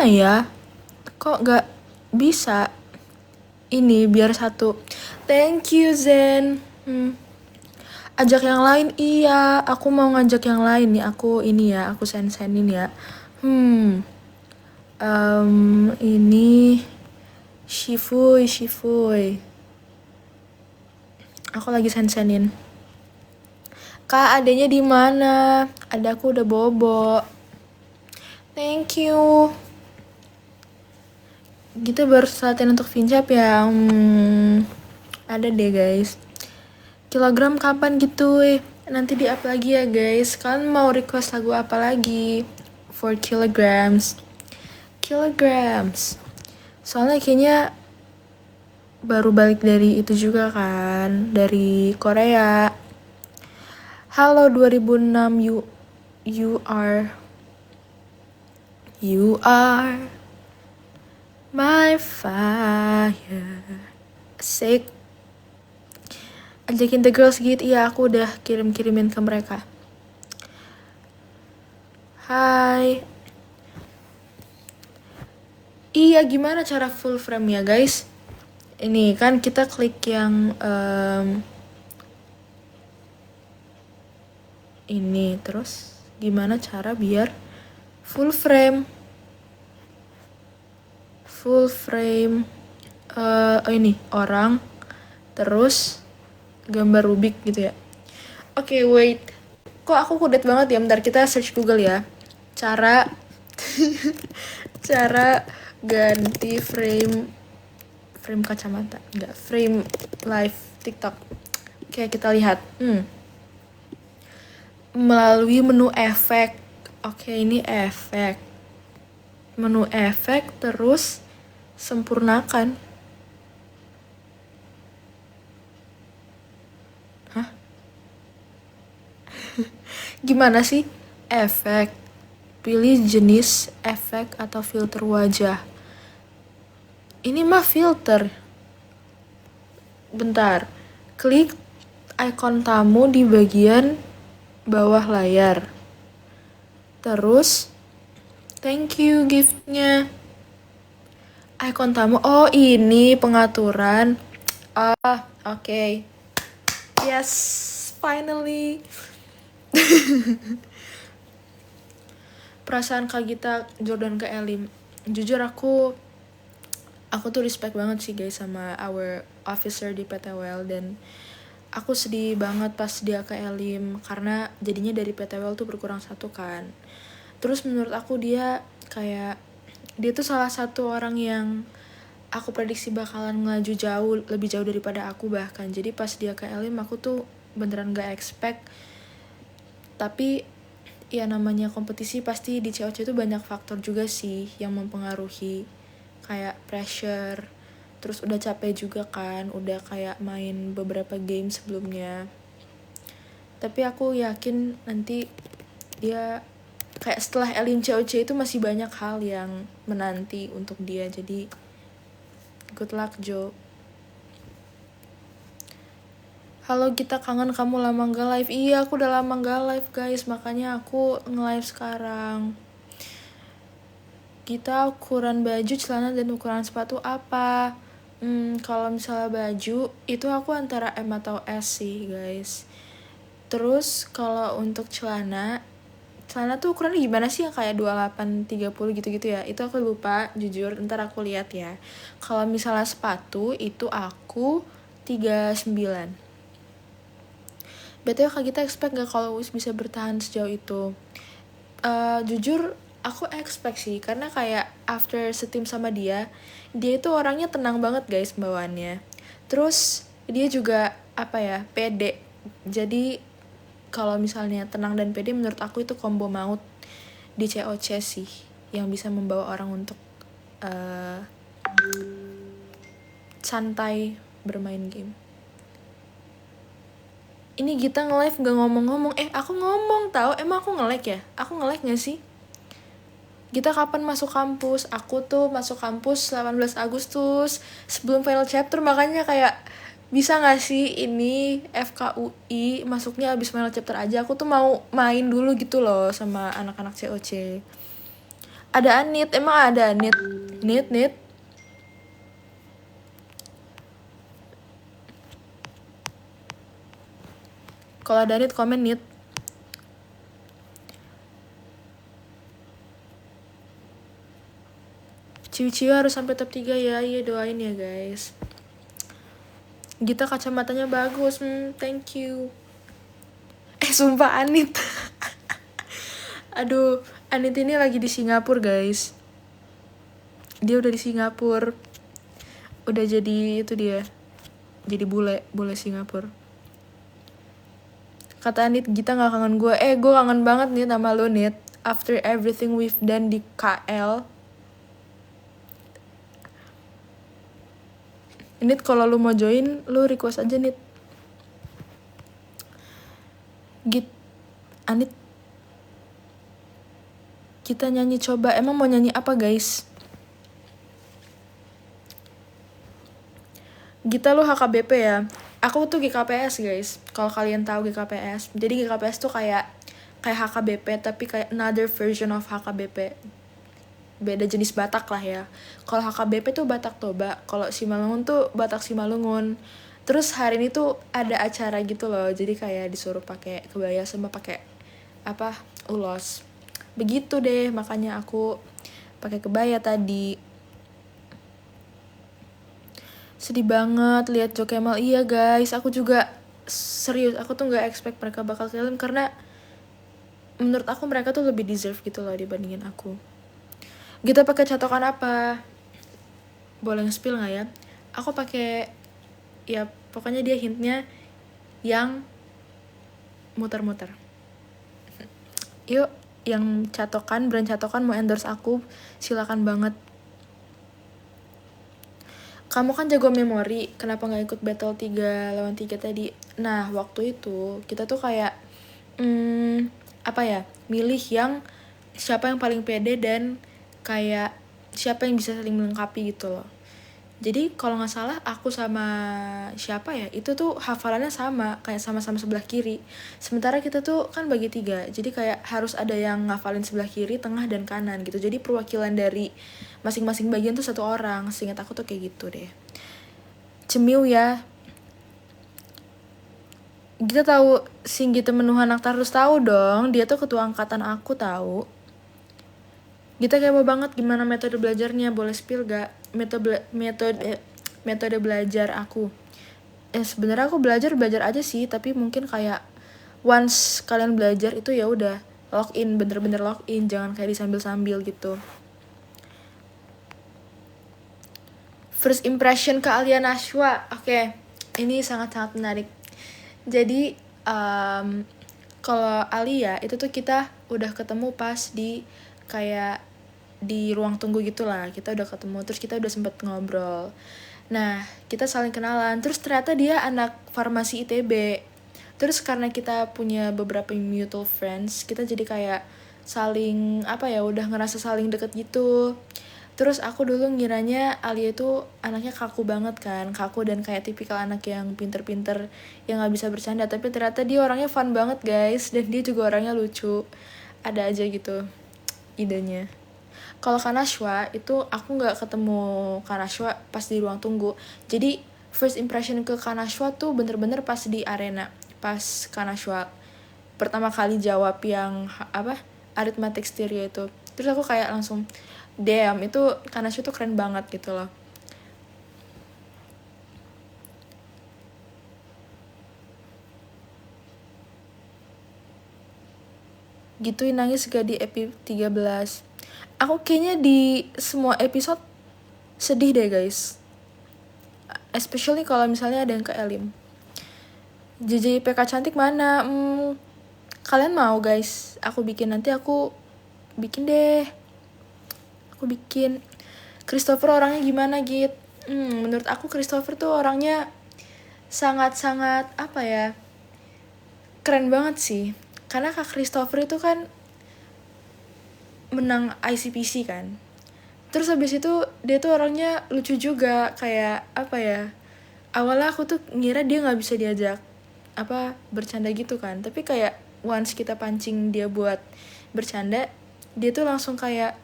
Gimana ya? Kok gak bisa? Ini biar satu. Thank you Zen. Ajak yang lain, iya. Aku mau ngajak yang lain nih. Aku ini ya, aku send-sendin ya. Ini Shifuy. Aku lagi send-sendin. Kak, adanya di mana? Adaku udah bobo. Thank you. Kita baru latihan untuk Vincap ya. Ada deh guys. Kilogram kapan gitu? Nanti di-up lagi ya guys. Kalian mau request lagu apa lagi? For kilograms. Soalnya kayaknya baru balik dari itu juga kan, dari Korea. Halo 2006, you are my fire. Asik. Ajakin the girls gitu, iya aku udah kirimin ke mereka. Hai. Iya, gimana cara full frame ya guys? Ini kan kita klik yang ini, terus gimana cara biar full frame? Ini orang, terus gambar Rubik gitu ya. Oke, wait. Kok aku kudet banget ya? Bentar, kita search Google ya. Cara ganti frame kacamata. Enggak, frame live TikTok. Oke, kita lihat. Melalui menu efek. Oke, ini efek. Menu efek, terus sempurnakan. Hah? Gimana sih? Efek. Pilih jenis efek atau filter wajah. Ini mah filter. Bentar. Klik icon tamu di bagian bawah layar. Terus, thank you giftnya. Icon tamu. Oh, ini pengaturan. Oke. Yes, finally. Perasaan Kak Gita Jordan ke Elim. Jujur aku tuh respect banget sih guys sama our officer di PTWL, dan aku sedih banget pas dia ke Elim karena jadinya dari PTWL tuh berkurang 1 kan. Terus menurut aku dia tuh salah satu orang yang aku prediksi bakalan ngelaju lebih jauh daripada aku bahkan. Jadi pas dia ke Elim aku tuh beneran gak expect. Tapi ya namanya kompetisi pasti di COC itu banyak faktor juga sih yang mempengaruhi, kayak pressure, terus udah capek juga kan, udah kayak main beberapa game sebelumnya. Tapi aku yakin nanti dia kayak setelah Elim COC itu masih banyak hal yang menanti untuk dia. Jadi good luck Jo. Halo, kita kangen kamu lama gak live. Iya, aku udah lama gak live guys, makanya aku nge-live sekarang. Kita ukuran baju, celana, dan ukuran sepatu apa? Kalau misalnya baju, itu aku antara M atau S sih guys. Terus kalau untuk celana tuh ukurannya gimana sih, yang kayak 28-30 gitu-gitu ya? Itu aku lupa, jujur, ntar aku lihat ya. Kalau misalnya sepatu, itu aku 39. BTW Kak Gita expect gak kalau Wis bisa bertahan sejauh itu? Jujur aku expect sih, karena kayak after setim sama dia itu orangnya tenang banget guys bawaannya. Terus dia juga pede. Jadi kalau misalnya tenang dan pede, menurut aku itu combo maut di COC sih, yang bisa membawa orang untuk santai bermain game. Ini Gita nge-live gak ngomong-ngomong. Aku ngomong tau. Emang aku nge-lag ya? Aku nge-lag gak sih? Gita kapan masuk kampus? Aku tuh masuk kampus 18 Agustus sebelum final chapter, makanya kayak bisa gak sih ini FKUI masuknya abis final chapter aja. Aku tuh mau main dulu gitu loh sama anak-anak COC. Ada Anit, emang ada Anit. Nit. Kalau ada Nit komen Nit. Ciwi-ciwi harus sampai top 3 ya. Iya doain ya guys. Gita kacamatanya bagus. Thank you. Sumpah Anit. Aduh, Anit ini lagi di Singapura guys. Dia udah di Singapura. Udah jadi itu dia. Jadi bule Singapura. Kata Anit, Gita gak kangen gue. Gue kangen banget nih sama lu Nit. After everything we've done di KL. Nit kalau lu mau join, lu request aja Nit. Anit, kita nyanyi coba. Emang mau nyanyi apa guys? Gita lu HKBP ya. Aku tuh GKPS guys. Kalau kalian tahu GKPS. Jadi GKPS tuh kayak HKBP tapi kayak another version of HKBP. Beda jenis Batak lah ya. Kalau HKBP tuh Batak Toba, kalau Simalungun tuh Batak Simalungun. Terus hari ini tuh ada acara gitu loh, jadi kayak disuruh pakai kebaya sama pakai ulos. Begitu deh, makanya aku pakai kebaya tadi. Sedih banget lihat Jo Kemal. Iya guys, aku juga serius, aku tuh nggak expect mereka bakal film karena menurut aku mereka tuh lebih deserve gitu loh dibandingin aku. Kita pakai catokan apa? Boleh nge-spill nggak ya? Aku pakai, ya pokoknya dia hintnya yang muter-muter. Yuk, yang brand catokan mau endorse aku, silakan banget. Kamu kan jago memori, kenapa nggak ikut battle 3 lawan 3 tadi? Nah, waktu itu kita tuh kayak milih yang siapa yang paling pede dan kayak siapa yang bisa saling melengkapi gitu loh. Jadi kalau nggak salah aku sama siapa ya, itu tuh hafalannya sama, kayak sama-sama sebelah kiri. Sementara kita tuh kan bagi 3, jadi kayak harus ada yang ngafalin sebelah kiri, tengah, dan kanan gitu. Jadi perwakilan dari masing-masing bagian tuh 1 orang. Seingat aku tuh kayak gitu deh. Cemiu ya. Kita tahu Singgi Temenuhan Aktarus, tahu dong, dia tuh ketua angkatan aku tahu. Kita kepo banget gimana metode belajarnya, boleh spill gak? Metode belajar aku. Sebenarnya aku belajar aja sih, tapi mungkin kayak once kalian belajar itu ya udah login, bener-bener login, jangan kayak disambil-sambil gitu. First impression ke Alia Nashwa. Oke, ini sangat-sangat menarik. Jadi kalau Alia itu tuh kita udah ketemu pas di kayak di ruang tunggu gitulah. Kita udah ketemu, terus kita udah sempet ngobrol. Nah, kita saling kenalan. Terus ternyata dia anak farmasi ITB. Terus karena kita punya beberapa mutual friends, kita jadi kayak saling udah ngerasa saling deket gitu. Terus aku dulu ngiranya Alia itu anaknya kaku banget kan, kaku dan kayak tipikal anak yang pinter-pinter yang gak bisa bercanda. Tapi ternyata dia orangnya fun banget guys, dan dia juga orangnya lucu. Ada aja gitu idenya. Kalau Kanashwa itu aku gak ketemu Kanashwa pas di ruang tunggu. Jadi first impression ke Kanashwa tuh bener-bener pas di arena. Pas Kanashwa pertama kali jawab yang arithmetic stereo itu. Terus aku kayak langsung damn, itu Kanashwa tuh keren banget gitu loh. Gituin nangis gak di epi 13? Aku kayaknya di semua episode sedih deh guys. Especially kalau misalnya ada yang ke Elim. JJ PK cantik mana? Kalian mau guys? Aku bikin, nanti aku bikin deh. Aku bikin. Christopher orangnya gimana Git? Menurut aku Christopher tuh orangnya sangat-sangat keren banget sih. Karena Kak Christopher itu kan menang ICPC kan. Terus habis itu dia tuh orangnya lucu juga, kayak awalnya aku tuh ngira dia nggak bisa diajak bercanda gitu kan. Tapi kayak once kita pancing dia buat bercanda, dia tuh langsung kayak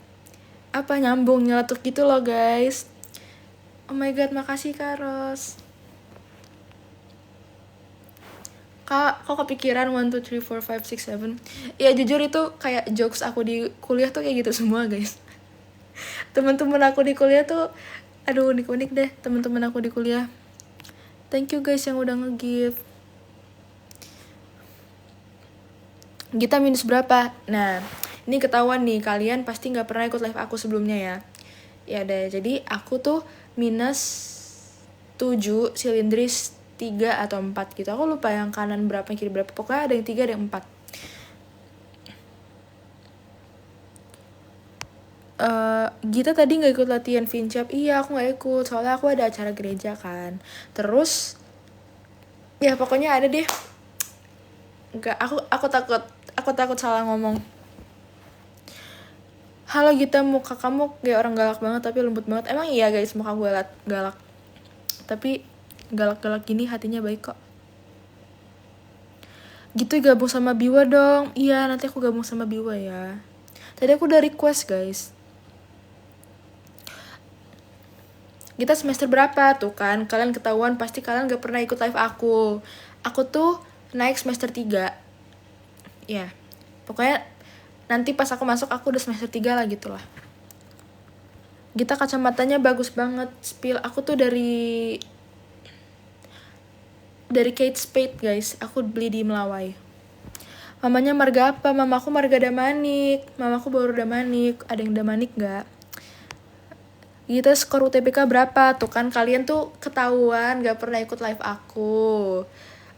nyambung nyeletuk gitu loh guys. Oh my god, makasih Kak Ros. Kak, kok kepikiran 1, 2, 3, 4, 5, 6, 7? Ya jujur itu kayak jokes aku di kuliah tuh kayak gitu semua guys. Teman-teman aku di kuliah tuh, aduh unik-unik deh teman-teman aku di kuliah. Thank you guys yang udah nge-give. Gita minus berapa? Nah, ini ketahuan nih, kalian pasti gak pernah ikut live aku sebelumnya ya. Ya deh, jadi aku tuh minus 7, silindris 3 atau 4 gitu. Aku lupa yang kanan berapa, kiri berapa. Pokoknya ada yang 3, ada yang 4. Gita tadi gak ikut latihan Vincap. Iya, aku gak ikut. Soalnya aku ada acara gereja kan. Terus, ya pokoknya ada deh. Enggak, aku takut salah ngomong. Halo Gita, muka kamu kayak orang galak banget tapi lembut banget. Emang iya guys, muka gue galak. Tapi galak-galak gini hatinya baik kok. Gitu gabung sama Biwa dong. Iya, nanti aku gabung sama Biwa ya. Tadi aku udah request guys. Kita semester berapa tuh kan? Kalian ketahuan pasti kalian gak pernah ikut live aku. Aku tuh naik semester 3. Ya, pokoknya nanti pas aku masuk aku udah semester 3 lah gitu lah. Gita kacamatanya bagus banget. Spill aku tuh dari Kate Spade guys. Aku beli di Melawai. Mamanya marga apa? Mamaku marga Damanik. Mamaku baru Damanik. Ada yang Damanik gak? Gita skor UTBK berapa? Tuh kan kalian tuh ketahuan gak pernah ikut live aku.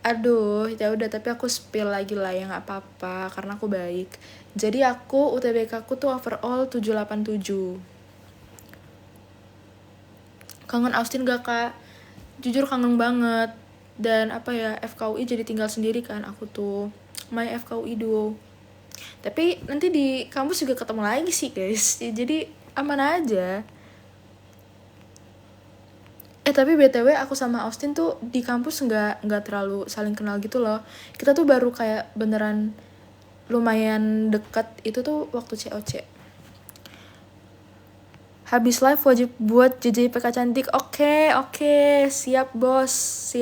Aduh, ya udah, tapi aku spill lagi lah ya, nggak apa-apa karena aku baik. Jadi aku UTBK aku tuh overall 787. Kangen Austin gak kak? Jujur kangen banget. Dan apa ya, FKUI jadi tinggal sendiri kan aku tuh. My FKUI duo. Tapi nanti di kampus juga ketemu lagi sih guys. Ya, jadi aman aja. Tapi BTW aku sama Austin tuh di kampus nggak terlalu saling kenal gitu loh. Kita tuh baru kayak beneran lumayan dekat itu tuh waktu COC. Habis live wajib buat JJPK cantik. Oke, siap bos.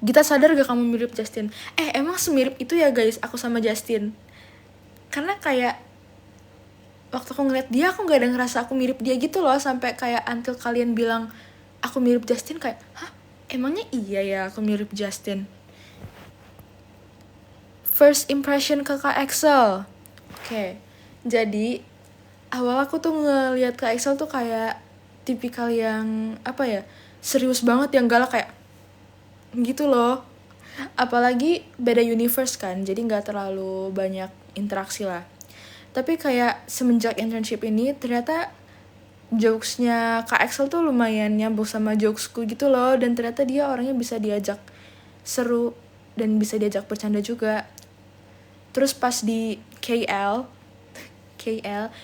Gita sadar gak kamu mirip Justin? Emang semirip itu ya guys aku sama Justin? Karena kayak waktu aku ngeliat dia, aku gak ada ngerasa aku mirip dia gitu loh. Sampai kayak until kalian bilang aku mirip Justin, kayak hah? Emangnya iya ya aku mirip Justin? First impression kakak Excel. Oke, jadi awal aku tuh ngeliat Kak Excel tuh kayak tipikal yang apa ya, serius banget, yang galak kayak gitu loh. Apalagi beda universe kan, jadi gak terlalu banyak interaksi lah. Tapi kayak semenjak internship ini ternyata jokesnya Kak Excel tuh lumayan nyambung sama jokesku gitu loh. Dan ternyata dia orangnya bisa diajak seru dan bisa diajak bercanda juga. Terus pas di KL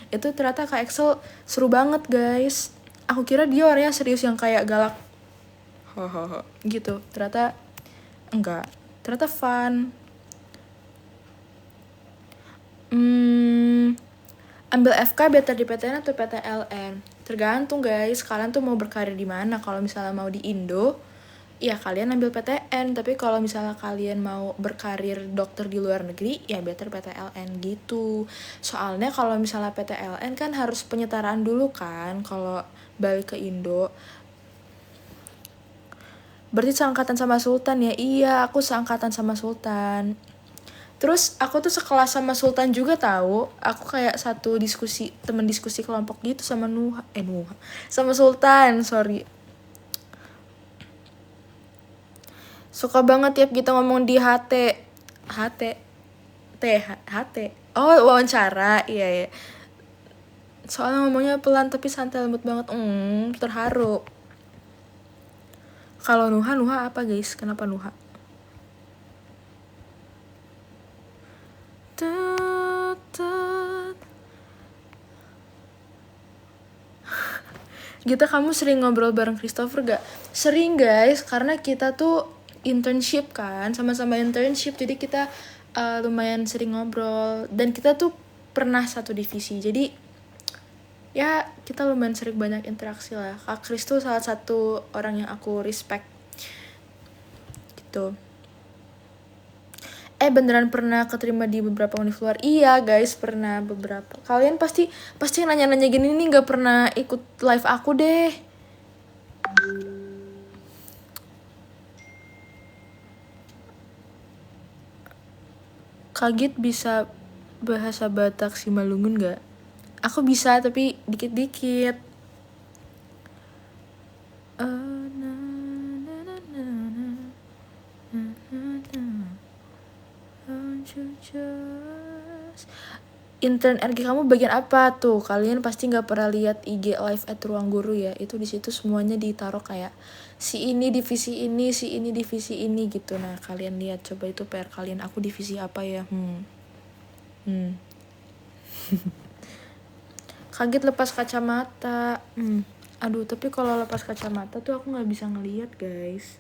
itu ternyata Kak Excel seru banget guys. Aku kira dia orangnya serius yang kayak galak gitu. Ternyata enggak, ternyata fun. Ambil FK better di PTN atau PTLN? Tergantung guys, kalian tuh mau berkarir di mana. Kalau misalnya mau di Indo, ya kalian ambil PTN. Tapi kalau misalnya kalian mau berkarir dokter di luar negeri, ya better PTLN gitu. Soalnya kalau misalnya PTLN kan harus penyetaraan dulu kan kalau balik ke Indo. Berarti seangkatan sama Sultan ya? Iya, aku seangkatan sama Sultan. Terus aku tuh sekelas sama Sultan juga tahu. Aku kayak satu teman diskusi kelompok gitu sama sama Sultan, sorry. Suka banget tiap kita ngomong di HT. Oh, wawancara. Iya. Soalnya ngomongnya pelan tapi santai lembut banget. Terharu. Kalau Nuha apa guys? Kenapa Nuha? Gita, kamu sering ngobrol bareng Christopher gak? Sering guys, karena kita tuh internship kan, sama-sama internship. Jadi kita lumayan sering ngobrol, dan kita tuh pernah satu divisi, jadi ya kita lumayan sering banyak interaksi lah. Kak Kris tuh salah satu orang yang aku respect gitu. Beneran pernah keterima di beberapa univ luar? Iya guys, pernah beberapa. Kalian pasti nanya-nanya gini nih gak pernah ikut live aku deh. Kaget bisa bahasa Batak Simalungun gak? Aku bisa tapi dikit-dikit. Intern RG kamu bagian apa tuh? Kalian pasti nggak pernah lihat IG live at Ruang Guru ya? Itu di situ semuanya ditaruh kayak si ini divisi ini, si ini divisi ini gitu. Nah kalian lihat coba, itu PR kalian. Aku divisi apa ya? Kaget lepas kacamata. Aduh, tapi kalau lepas kacamata tuh aku nggak bisa ngelihat guys.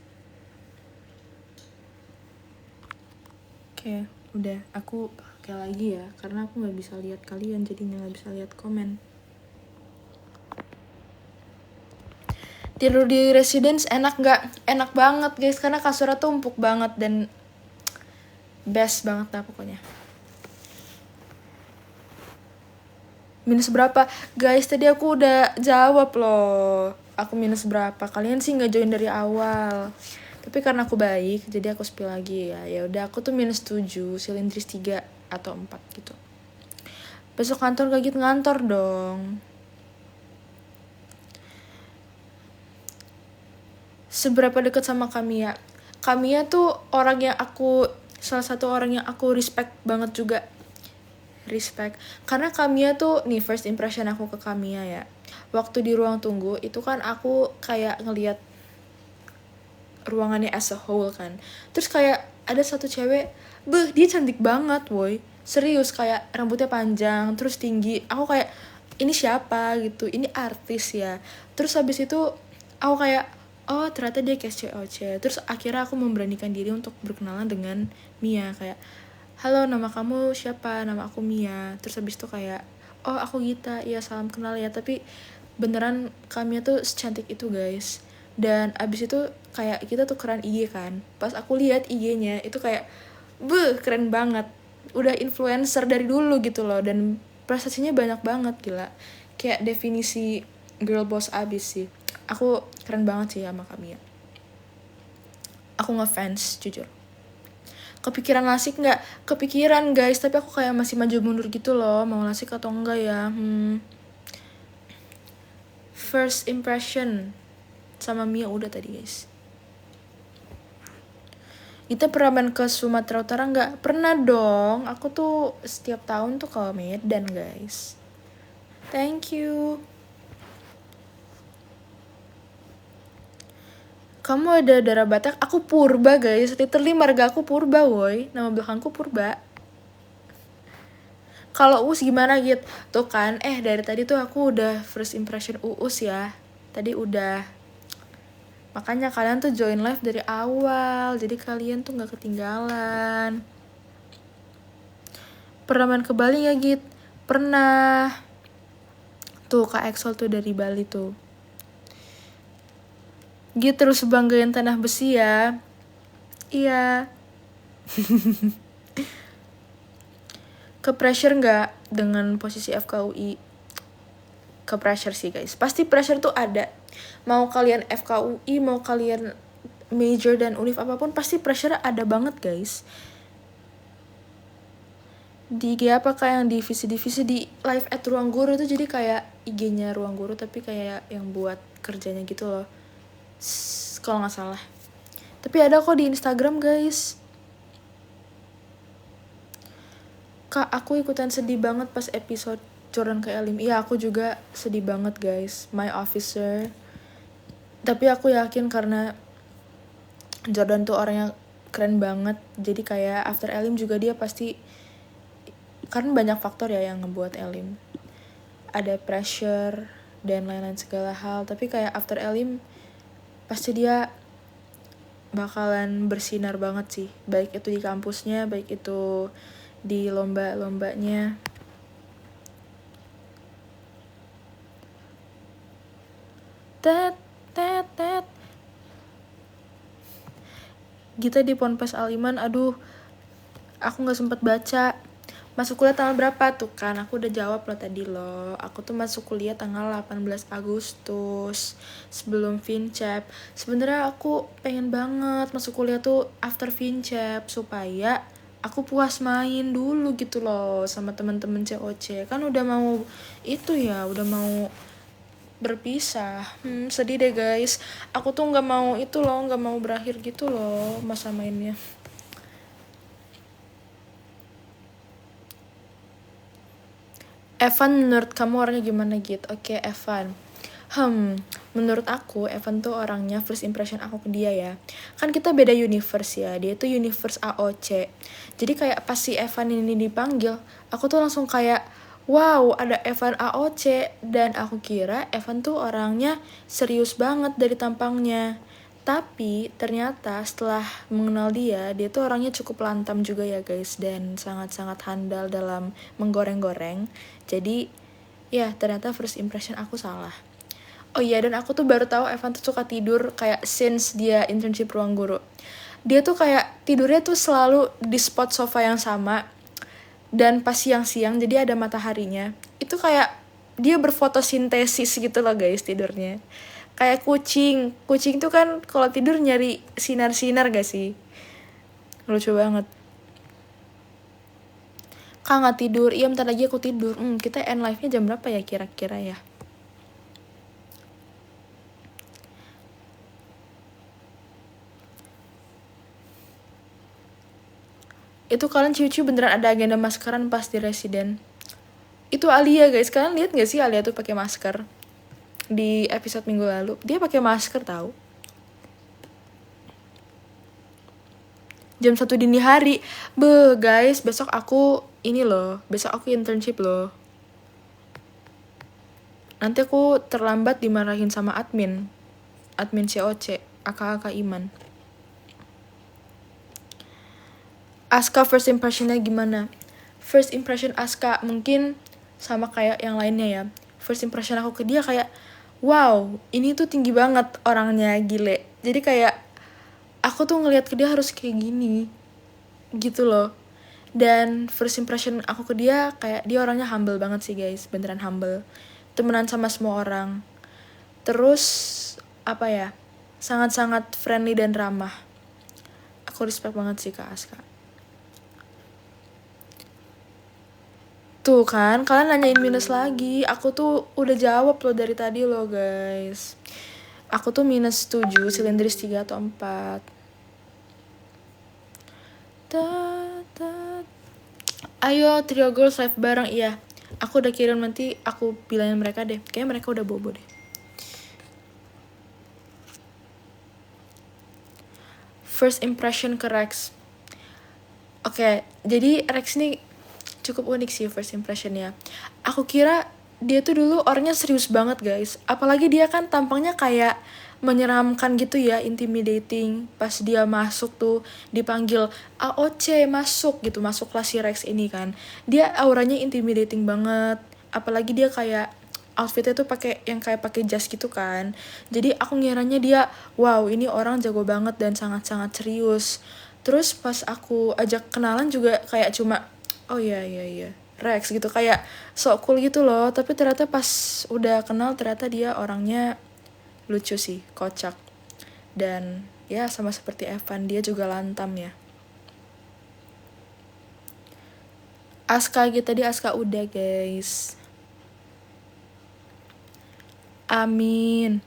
Oke, udah aku pakai lagi ya, karena aku nggak bisa lihat kalian, jadinya nggak bisa lihat komen. Tidur di residence enak nggak? Enak banget guys, karena kasurnya tuh empuk banget dan best banget lah pokoknya. Minus berapa? Guys, tadi aku udah jawab loh. Aku minus berapa? Kalian sih nggak join dari awal. Tapi karena aku baik, jadi aku spill lagi ya. Ya udah, aku tuh minus 7, silindris 3 atau 4 gitu. Besok kantor gak gitu, ngantor dong. Seberapa deket sama Kamia? Kamia tuh salah satu orang yang aku respect banget juga. Respect. Karena Kamia tuh, nih first impression aku ke Kamia ya. Waktu di ruang tunggu, itu kan aku kayak ngeliat ruangannya as a whole kan. Terus kayak ada satu cewek, dia cantik banget woy. Serius, kayak rambutnya panjang, terus tinggi. Aku kayak, ini siapa gitu, ini artis ya. Terus habis itu aku kayak, oh ternyata dia cast COC. Terus akhirnya aku memberanikan diri untuk berkenalan dengan Mia. Kayak, halo nama kamu siapa? Nama aku Mia. Terus habis itu kayak, oh aku Gita, iya salam kenal ya. Tapi beneran Kamia tuh secantik itu guys. Dan abis itu kayak kita tukeran IG kan. Pas aku lihat IG-nya itu kayak, keren banget. Udah influencer dari dulu gitu loh, dan prestasinya banyak banget, gila. Kayak definisi girl boss abis sih. Aku keren banget sih sama Kamia. Aku ngefans jujur. Kepikiran lasik nggak? Kepikiran guys, tapi aku kayak masih maju mundur gitu loh, mau lasik atau enggak ya. First impression sama Mia udah tadi guys. Kita pernah main ke Sumatera Utara nggak? Pernah dong. Aku tuh setiap tahun tuh ke Medan guys. Thank you. Kamu ada darah Batak? Aku Purba guys. Literally marga aku Purba woy. Nama belakangku Purba. Kalau Uus gimana gitu? Tuh kan, dari tadi tuh aku udah first impression Uus ya. Tadi udah. Makanya kalian tuh join live dari awal, jadi kalian tuh gak ketinggalan. Pernah main ke Bali gak Git? Pernah. Tuh Kak Exol tuh dari Bali tuh. Git terus banggain tanah besi ya. Iya. Ke pressure gak dengan posisi FKUI? Ke pressure sih guys. Pasti pressure tuh ada. Mau kalian FKUI, mau kalian major dan univ apapun, pasti pressure ada banget guys. Di IG apa kayak yang divisi-divisi di live at Ruang Guru itu, jadi kayak IG-nya Ruang Guru tapi kayak yang buat kerjanya gitu loh. Kalau nggak salah. Tapi ada kok di Instagram guys. Kak, aku ikutan sedih banget pas episode Jordan ke Elim. Iya, aku juga sedih banget guys. My officer. Tapi aku yakin karena Jordan tuh orang yang keren banget. Jadi kayak after Elim juga dia pasti, karena banyak faktor ya yang ngebuat Elim. Ada pressure dan lain-lain segala hal. Tapi kayak after Elim pasti dia bakalan bersinar banget sih, baik itu di kampusnya, baik itu di lomba-lombanya. Tet tet tet. Gita di Ponpes Al-Iman, aduh, aku nggak sempet baca. Masuk kuliah tanggal berapa tuh kan? Aku udah jawab lo tadi lo. Aku tuh masuk kuliah tanggal 18 Agustus sebelum Fincep. Sebenarnya aku pengen banget masuk kuliah tuh after Fincep supaya aku puas main dulu gitu loh sama teman-teman COC. Kan udah mau itu ya, udah mau berpisah. Sedih deh guys. Aku tuh nggak mau itu loh, nggak mau berakhir gitu loh masa mainnya. Evan, menurut kamu orangnya gimana gitu? Oke, Evan. Menurut aku Evan tuh orangnya, first impression aku ke dia ya. Kan kita beda universe ya. Dia tuh universe AOC. Jadi kayak pas si Evan ini dipanggil, aku tuh langsung kayak, wow, ada Evan AOC. Dan aku kira Evan tuh orangnya serius banget dari tampangnya. Tapi ternyata setelah mengenal dia tuh orangnya cukup lantam juga ya guys. Dan sangat-sangat handal dalam menggoreng-goreng. Jadi ya ternyata first impression aku salah. Oh iya, dan aku tuh baru tahu Evan tuh suka tidur kayak since dia internship ruang guru. Dia tuh kayak tidurnya tuh selalu di spot sofa yang sama. Dan pas siang-siang jadi ada mataharinya. Itu kayak dia berfotosintesis gitu loh guys tidurnya. Kayak kucing. Kucing tuh kan kalau tidur nyari sinar-sinar gak sih? Lucu banget. Kak nggak tidur? Iya, bentar lagi aku tidur. Kita end live-nya jam berapa ya kira-kira ya? Itu kalian ciu-ciu beneran ada agenda maskeran pas di residen. Itu Alia guys, kalian lihat gak sih Alia tuh pakai masker? Di episode minggu lalu, dia pakai masker tahu. Jam 1 dini hari. Guys, besok aku ini loh, besok aku internship loh. Nanti aku terlambat dimarahin sama admin COC, kakak Iman. Aska first impressionnya gimana? First impression Aska mungkin sama kayak yang lainnya ya. First impression aku ke dia kayak, wow, ini tuh tinggi banget orangnya, gile. Jadi kayak aku tuh ngelihat ke dia harus kayak gini gitu loh. Dan first impression aku ke dia kayak dia orangnya humble banget sih guys, beneran humble. Temenan sama semua orang. Terus apa ya, sangat-sangat friendly dan ramah. Aku respect banget sih Kak Aska. Tuh kan, kalian nanyain minus lagi. Aku tuh udah jawab loh dari tadi loh guys. Aku tuh minus 7, silindris 3 atau 4. Ayo trio girls live bareng. Iya, aku udah kirim, nanti aku bilangin mereka deh. Kayaknya mereka udah bobo deh. First impression ke Rex. Oke, jadi Rex nih cukup unik sih first impressionnya. Aku kira dia tuh dulu orangnya serius banget guys. Apalagi dia kan tampangnya kayak menyeramkan gitu ya, intimidating. Pas dia masuk tuh dipanggil AOC masuk gitu, masuk kelas si Rex ini kan. Dia auranya intimidating banget. Apalagi dia kayak outfitnya tuh pakai yang kayak pakai jas gitu kan. Jadi aku ngiranya dia, wow, ini orang jago banget dan sangat-sangat serius. Terus pas aku ajak kenalan juga kayak cuma, oh iya Rex gitu, kayak sok cool gitu loh. Tapi ternyata pas udah kenal ternyata dia orangnya lucu sih, kocak. Dan ya sama seperti Evan, dia juga lantam ya. Aska gitu, tadi Aska udah guys. Amin.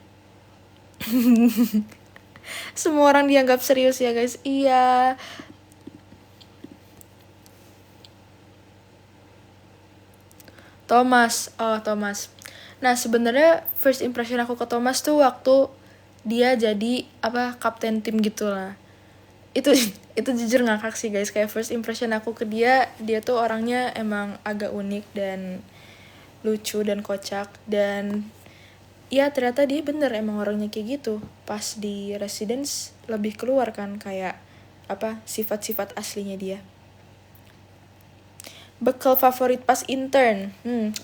Semua orang dianggap serius ya guys. Iya. Thomas. Nah sebenarnya first impression aku ke Thomas tuh waktu dia jadi kapten tim gitu lah. Itu jujur ngakak sih guys, kayak first impression aku ke dia tuh orangnya emang agak unik dan lucu dan kocak. Dan ya ternyata dia bener emang orangnya kayak gitu. Pas di residence lebih keluar kan kayak apa sifat-sifat aslinya dia. Bekal favorit pas intern,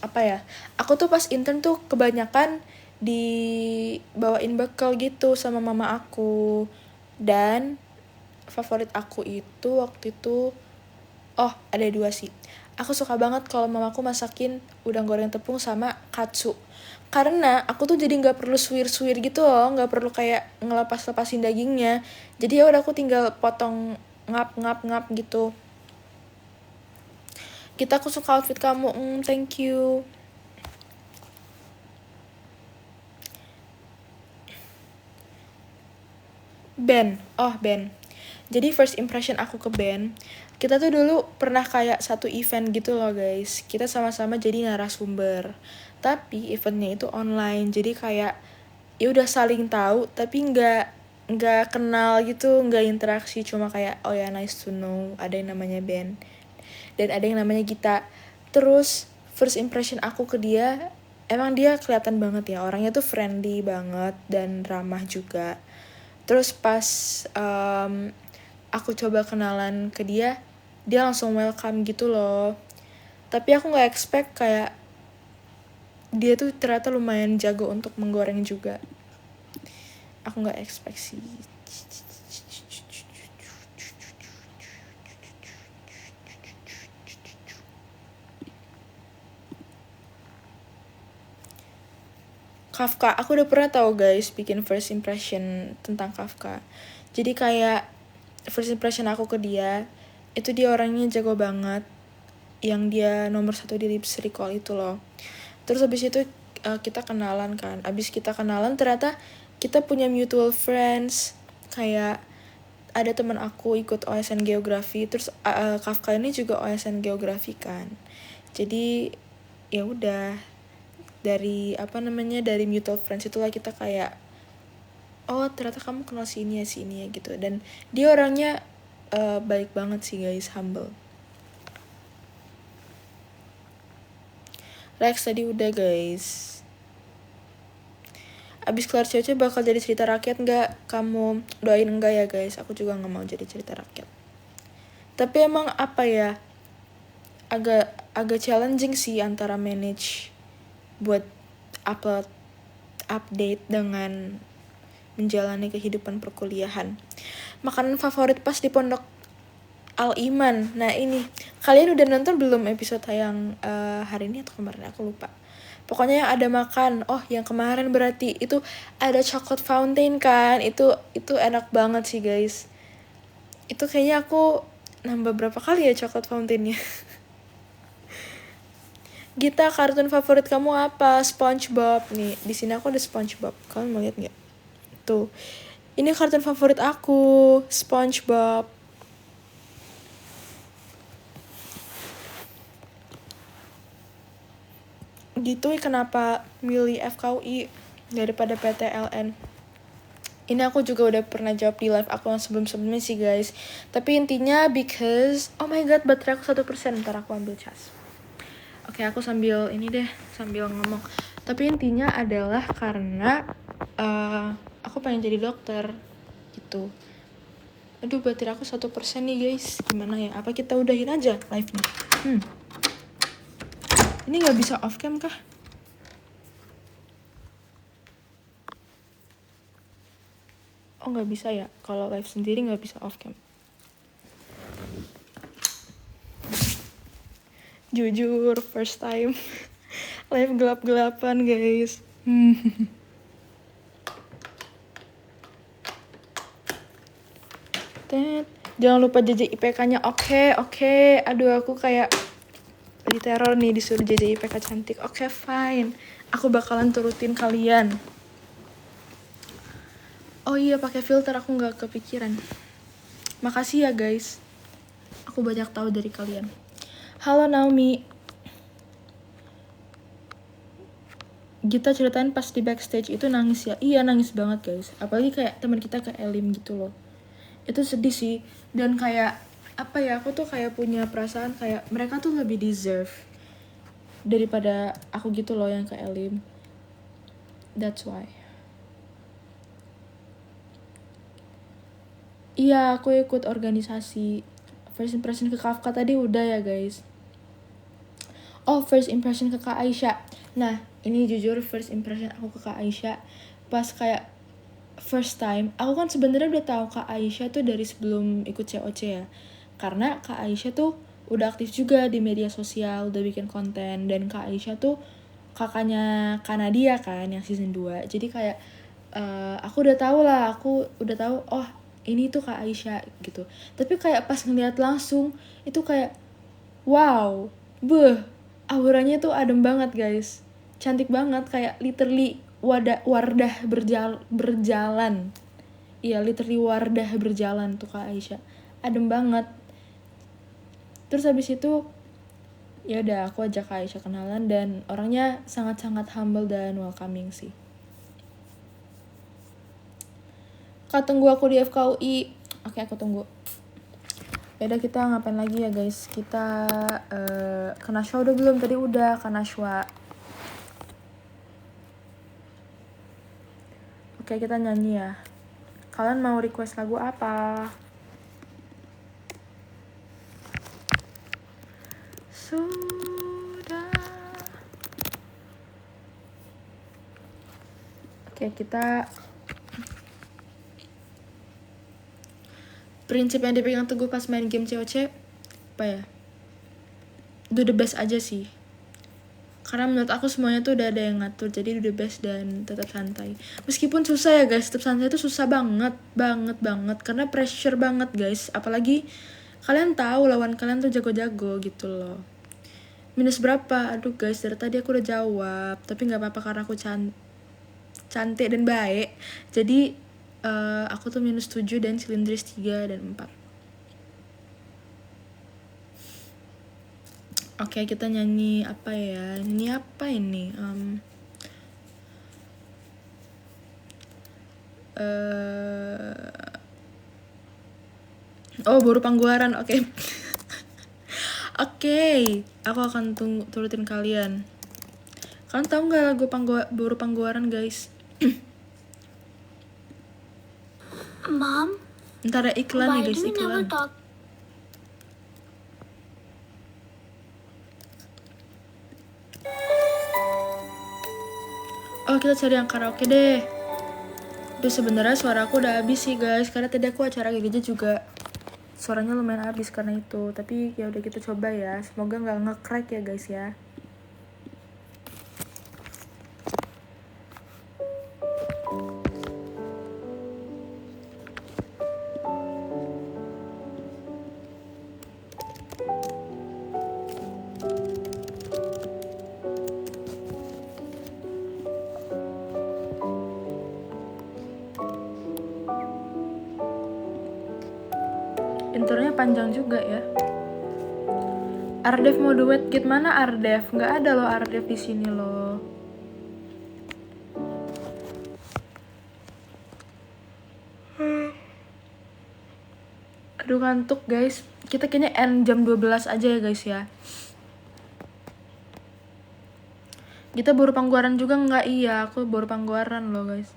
apa ya, aku tuh pas intern tuh kebanyakan dibawain bekal gitu sama mama aku. Dan favorit aku itu waktu itu, oh ada 2 sih. Aku suka banget kalau mamaku masakin udang goreng tepung sama katsu. Karena aku tuh jadi nggak perlu suwir-suwir gitu loh, nggak perlu kayak ngelepas-lepasin dagingnya. Jadi ya udah aku tinggal potong ngap gitu. Kita aku suka outfit kamu, thank you. Ben. Jadi first impression aku ke Ben, kita tuh dulu pernah kayak satu event gitu loh guys. Kita sama-sama jadi narasumber. Tapi eventnya itu online, jadi kayak ya udah saling tahu tapi nggak kenal gitu, nggak interaksi, cuma kayak oh ya nice to know ada yang namanya Ben dan ada yang namanya Gita. Terus first impression aku ke dia, emang dia kelihatan banget ya orangnya tuh friendly banget dan ramah juga. Terus pas aku coba kenalan ke dia langsung welcome gitu loh. Tapi aku nggak expect kayak dia tuh ternyata lumayan jago untuk menggoreng juga. Aku nggak expect sih. Kafka, aku udah pernah tahu guys bikin first impression tentang Kafka. Jadi kayak first impression aku ke dia, itu dia orangnya jago banget. Yang dia nomor 1 di Lips Recall itu loh. Terus habis itu kita kenalan kan. Abis kita kenalan ternyata kita punya mutual friends. Kayak ada teman aku ikut OSN Geografi, terus Kafka ini juga OSN Geografi kan. Jadi ya udah, dari dari mutual friends itulah kita kayak oh ternyata kamu kenal si ini ya gitu. Dan dia orangnya baik banget sih guys, humble. Rex tadi udah guys. Abis kelar cewek bakal jadi cerita rakyat nggak? Kamu doain enggak ya guys, aku juga nggak mau jadi cerita rakyat. Tapi emang apa ya, agak challenging sih antara manage buat update dengan menjalani kehidupan perkuliahan. Makanan favorit pas di pondok Al-Iman. Nah ini, kalian udah nonton belum episode yang hari ini atau kemarin, aku lupa. Pokoknya yang ada makan, yang kemarin berarti itu ada chocolate fountain kan. Itu enak banget sih guys. Itu kayaknya aku nambah berapa kali ya chocolate fountainnya. Gita, kartun favorit kamu apa? SpongeBob nih. Di sini aku ada SpongeBob. Kalian mau lihat nggak? Tuh. Ini kartun favorit aku, SpongeBob. Gitu kenapa milih FKUI daripada PTLN? Ini aku juga udah pernah jawab di live aku yang sebelum-sebelumnya sih guys. Tapi intinya because oh my god, baterai aku 1%. Ntar aku ambil cas. Oke, aku sambil ngomong. Tapi intinya adalah karena aku pengen jadi dokter gitu. Aduh, baterai aku 1% nih guys. Gimana ya? Apa kita udahin aja live-nya? Ini gak bisa off cam kah? Oh gak bisa ya? Kalau live sendiri gak bisa off cam. Jujur, first time live gelap-gelapan guys. Jangan lupa JJ IPK-nya. Oke. Aduh, aku kayak diteror nih disuruh JJ IPK cantik. Oke, fine. Aku bakalan turutin kalian. Oh iya, pakai filter, aku nggak kepikiran. Makasih ya guys. Aku banyak tahu dari kalian. Halo Naomi. Gita ceritain pas di backstage itu nangis ya? Iya, nangis banget guys. Apalagi kayak teman kita ke Elim gitu loh. Itu sedih sih. Dan kayak aku tuh kayak punya perasaan kayak mereka tuh lebih deserve daripada aku gitu loh yang ke Elim. That's why. Iya, aku ikut organisasi. First impression ke Kafka tadi udah ya guys. Oh, first impression ke Kak Aisyah. Nah, ini jujur first impression aku ke Kak Aisyah pas kayak first time. Aku kan sebenarnya udah tahu Kak Aisyah tuh dari sebelum ikut COC ya. Karena Kak Aisyah tuh udah aktif juga di media sosial, udah bikin konten, dan Kak Aisyah tuh kakaknya Kanadia kan yang season 2. Jadi kayak aku udah tahu lah, aku udah tahu oh ini tuh Kak Aisyah gitu. Tapi kayak pas ngeliat langsung itu kayak wow, auranya tuh adem banget guys, cantik banget, kayak literally Wardah berjalan. Iya, literally Wardah berjalan tuh Kak Aisyah, adem banget. Terus habis itu ya udah aku ajak Kak Aisyah kenalan dan orangnya sangat-sangat humble dan welcoming sih. Kak, tunggu aku di FKUI. Oke, aku tunggu. Yaudah, kita ngapain lagi ya guys? Kita ke Nashwa udah belum? Tadi udah ke Nashwa. Oke, kita nyanyi ya. Kalian mau request lagu apa? Sudah. Oke, kita prinsip yang dipegang Teguh pas main game COC apa ya? Do the best aja sih. Karena menurut aku semuanya tuh udah ada yang ngatur, jadi do the best dan tetap santai. Meskipun susah ya guys, tetap santai itu susah banget. Karena pressure banget guys. Apalagi kalian tahu lawan kalian tuh jago-jago gitu loh. Minus berapa? Aduh guys, dari tadi aku udah jawab. Tapi gak apa-apa karena aku cantik dan baik. Jadi aku tuh minus 7 dan silindris 3 dan 4. Oke, kita nyanyi apa ya? Ini apa ini? Oh, Boru Pangguaran. Oke. Oke, aku akan turutin kalian. Kalian tahu nggak lagu Boru Pangguaran guys? Mom, ntar ada iklan nih guys, iklan. Oh, kita cari yang karaoke deh. Duh, sebenarnya suara aku udah habis sih guys, karena tadi aku acara GGJ juga suaranya lumayan habis karena itu. Tapi ya udah, kita coba ya, semoga nggak nge-crack ya guys ya. Intronya panjang juga ya. Ardev mau duet git mana Ardev? Nggak ada loh Ardev di sini loh. Aduh, ngantuk guys. Kita kayaknya end jam 12 aja ya guys ya. Kita Boru Pangguaran juga nggak? Iya, aku Boru Pangguaran loh guys.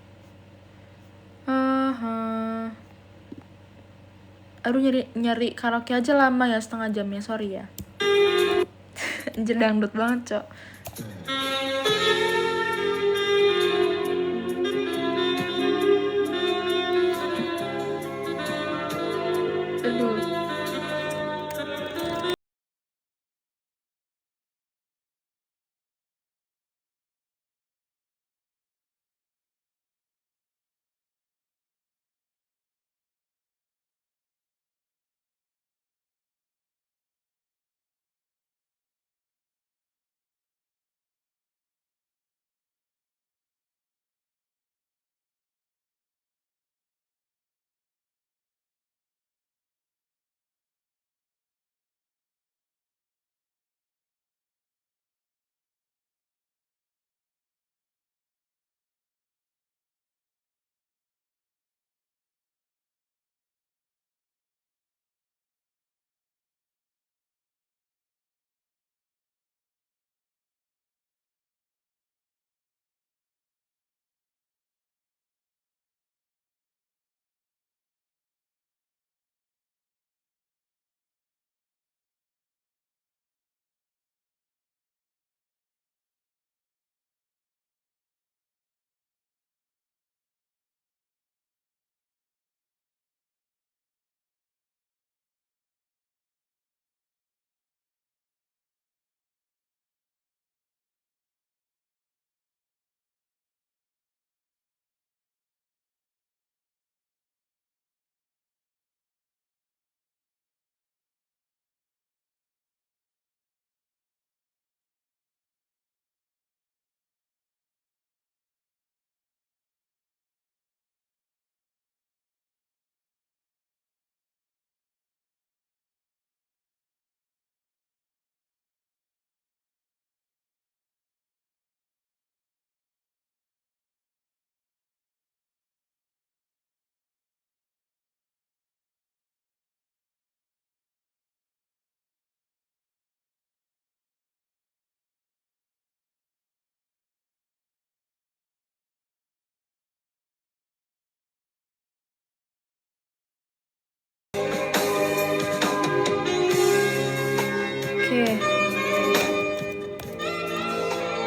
Aduh, nyari karaoke aja lama ya, setengah jam ya, sorry ya. Anjir, dangdut banget cok. Aduh.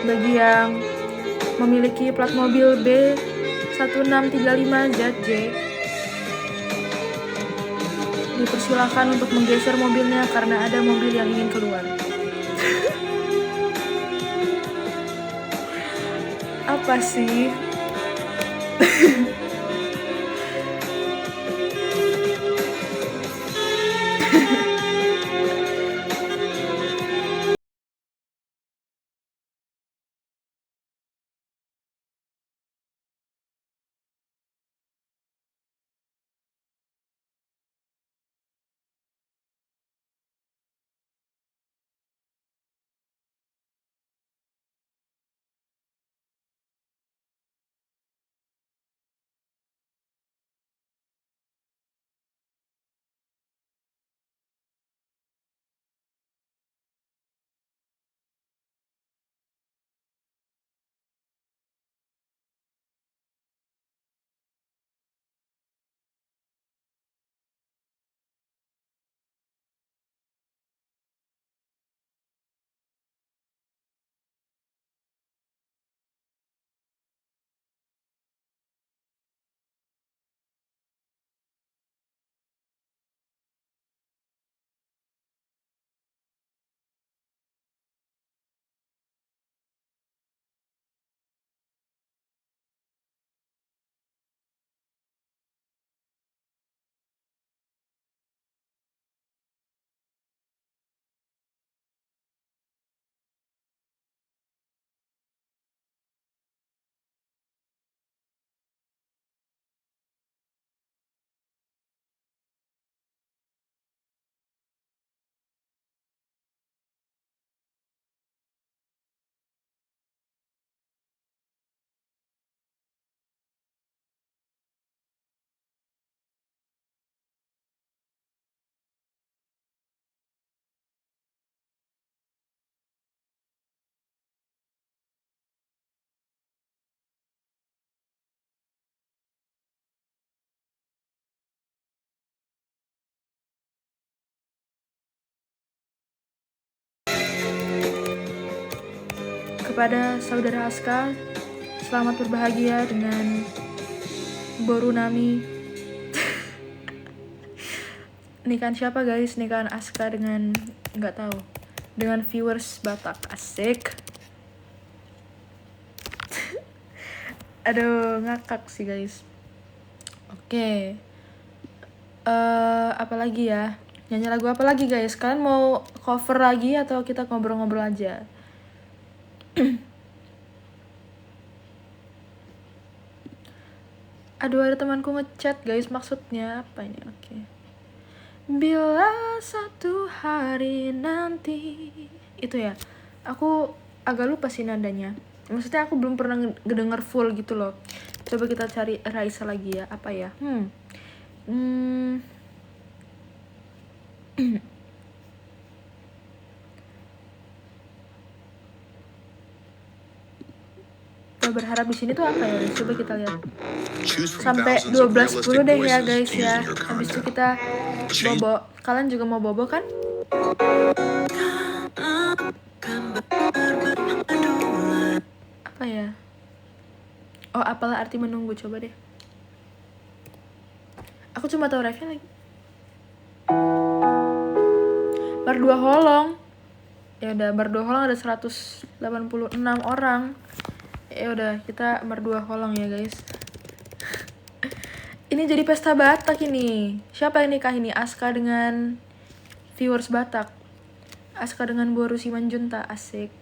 bagi yang memiliki plat mobil B1635ZJ, dipersilakan untuk menggeser mobilnya karena ada mobil yang ingin keluar. Apa sih? Kepada saudara Aska, selamat berbahagia dengan Boru Nami. Nikahan siapa guys? Nikahan Aska dengan nggak tahu, dengan viewers Batak. Asik. Aduh, ngakak sih guys. Oke. Apa lagi ya? Nyanyi lagu apa lagi guys? Kalian mau cover lagi atau kita ngobrol-ngobrol aja? Aduh, ada temanku ngechat guys, maksudnya apa ini? Oke. Bila satu hari nanti, itu ya, aku agak lupa sih nadanya. Maksudnya aku belum pernah ngedenger full gitu loh. Coba kita cari Raisa lagi ya. Apa ya? Kita berharap di sini tuh apa ya? Coba kita lihat. Sampai 12.10 deh ya guys ya. Habis itu kita bobo. Kalian juga mau bobo kan? Apa ya? Oh, apalah arti menunggu, coba deh. Aku cuma tahu refnya lagi. Berdua holong. Ya udah, berdua holong ada 186 orang. Ya udah, kita berdua holong ya guys. Ini jadi pesta Batak ini. Siapa yang nikah ini? Aska dengan viewers Batak. Aska dengan Boru Simanjunta, asik.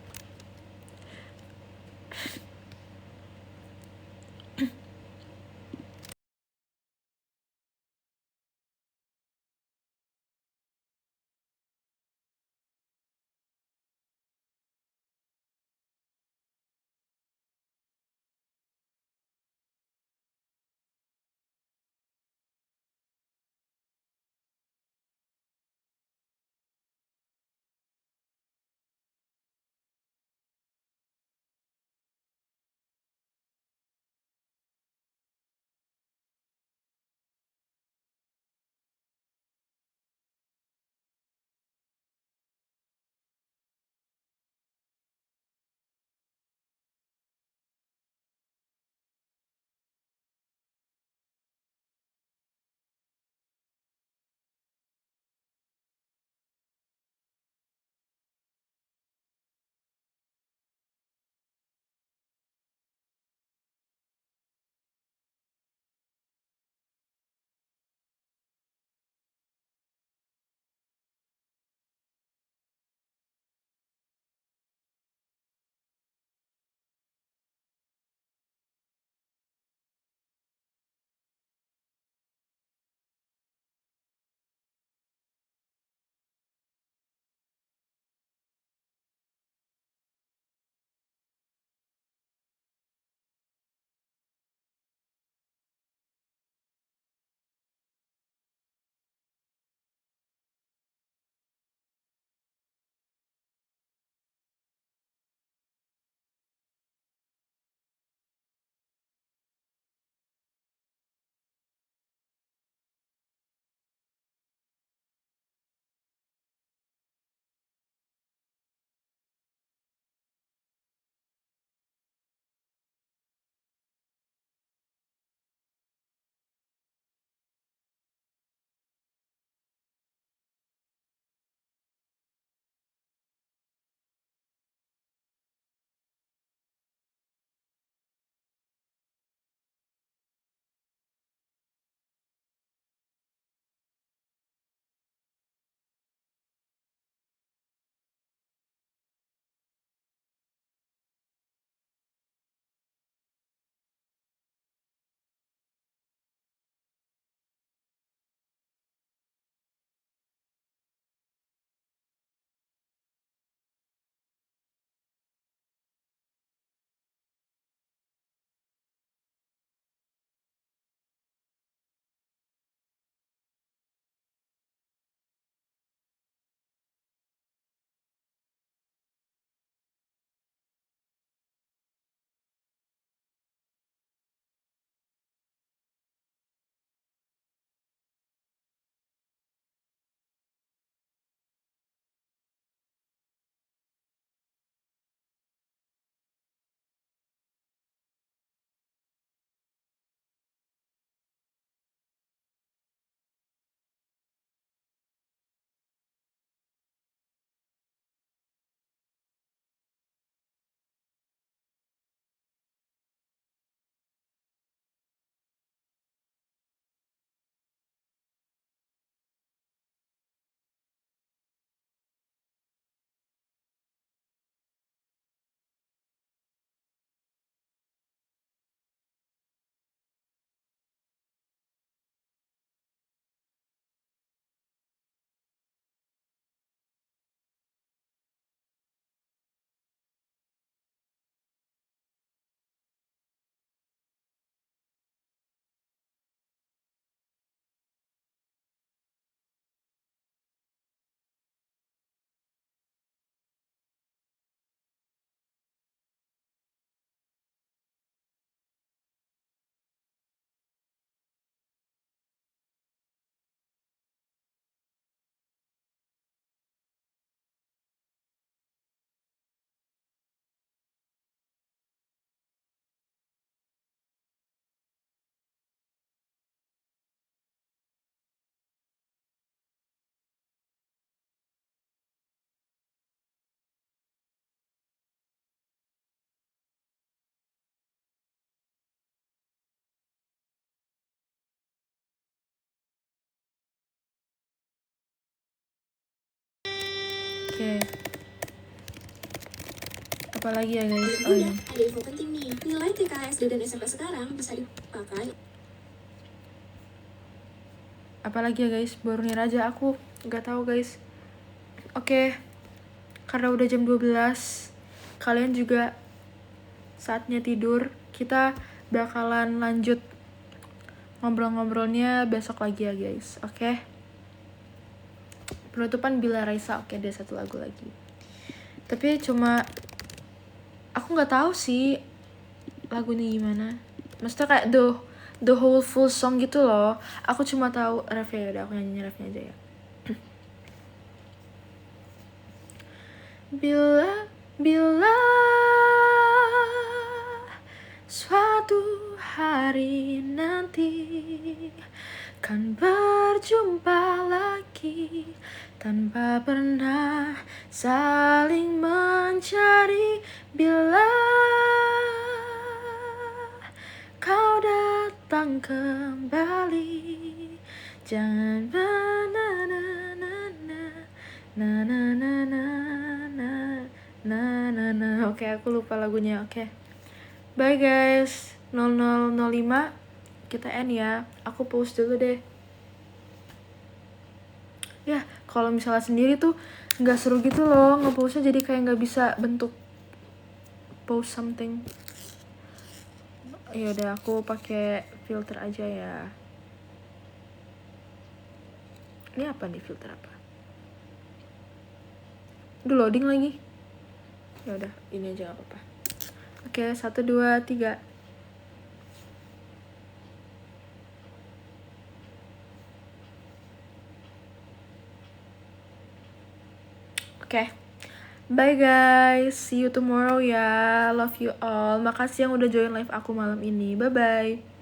Oke. Apalagi ya guys? Oh iya, ada info penting nih. Nilai TK, SD, dan SMP sekarang bisa dipakai. Apalagi ya guys? Baru nih aja aku nggak tahu guys. Oke. Karena udah jam 12, kalian juga saatnya tidur. Kita bakalan lanjut ngobrol-ngobrolnya besok lagi ya guys. Oke. Penutupan Bila Raisa. Oke, ada satu lagu lagi. Tapi cuma aku nggak tahu sih lagunya gimana. Maksudnya kayak the whole full song gitu loh. Aku cuma tahu refnya. Udah aku nyanyi refnya aja ya. Bila suatu hari nanti kan berjumpa lagi tanpa pernah saling mencari. Bila kau datang kembali, jangan Oke, aku lupa lagunya. Oke. Bye guys. 00:05 kita end ya. Aku pause dulu deh. Ya, kalau misalnya sendiri tuh nggak seru gitu loh. Nge-pause-nya jadi kayak nggak bisa bentuk pause something. Ya udah, aku pakai filter aja ya. Ini apa nih, filter apa? Udah loading lagi. Ya udah, ini aja gak apa-apa. Oke, 1, 2, 3. Oke. Bye guys. See you tomorrow ya. Love you all. Makasih yang udah join live aku malam ini. Bye-bye.